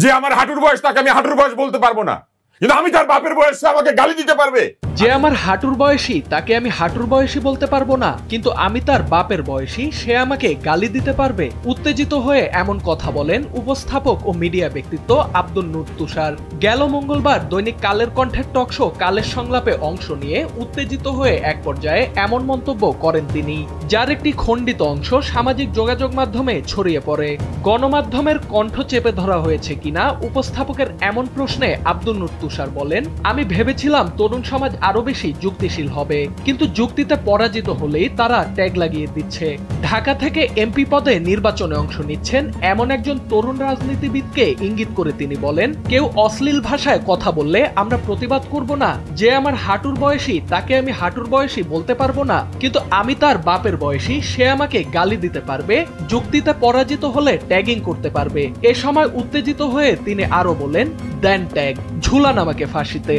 যে আমার হাঁটুর বয়স তাকে আমি হাঁটুর বয়স বলতে পারবো না, কিন্তু আমি তার বাপের বয়স, আমাকে গালি দিতে পারবে। যে আমার হাঁটুর বয়সী তাকে আমি হাঁটুর বয়সী বলতে পারবো না, কিন্তু আমি তার বাপের বয়সী, সে আমাকে গালি দিতে পারবে। উত্তেজিত হয়ে এমন কথা বলেন উপস্থাপক ও মিডিয়া ব্যক্তিত্ব আব্দুল নূর তুষার। গেল মঙ্গলবার দৈনিক কালের কণ্ঠের টকশো কালের সংলাপে অংশ নিয়ে উত্তেজিত হয়ে এক পর্যায়ে এমন মন্তব্য করেন তিনি, যার একটি খণ্ডিত অংশ সামাজিক যোগাযোগ মাধ্যমে ছড়িয়ে পড়ে। গণমাধ্যমের কণ্ঠ চেপে ধরা হয়েছে কিনা উপস্থাপকের এমন প্রশ্নে আব্দুল নূর তুষার বলেন, আমি ভেবেছিলাম তরুণ সমাজ আরো বেশি যুক্তিশীল হবে, কিন্তু যুক্তিতে পরাজিত হলেই তারা ট্যাগ লাগিয়ে দিচ্ছে। ঢাকা থেকে এমপি পদে নির্বাচনে অংশ নিচ্ছেন এমন একজন তরুণ রাজনীতিবিদকে ইঙ্গিত করে তিনি বলেন, কেউ অশ্লীল ভাষায় কথা বললে আমরা প্রতিবাদ করব না। যে আমার হাঁটুর বয়সী তাকে আমি হাঁটুর বয়সী বলতে পারবো না, কিন্তু আমি তার বাপের বয়সী, সে আমাকে গালি দিতে পারবে, যুক্তিতে পরাজিত হলে ট্যাগিং করতে পারবে। এ সময় উত্তেজিত হয়ে তিনি আরো বলেন, দেন ট্যাগ, ঝুলান আমাকে ফাঁসিতে।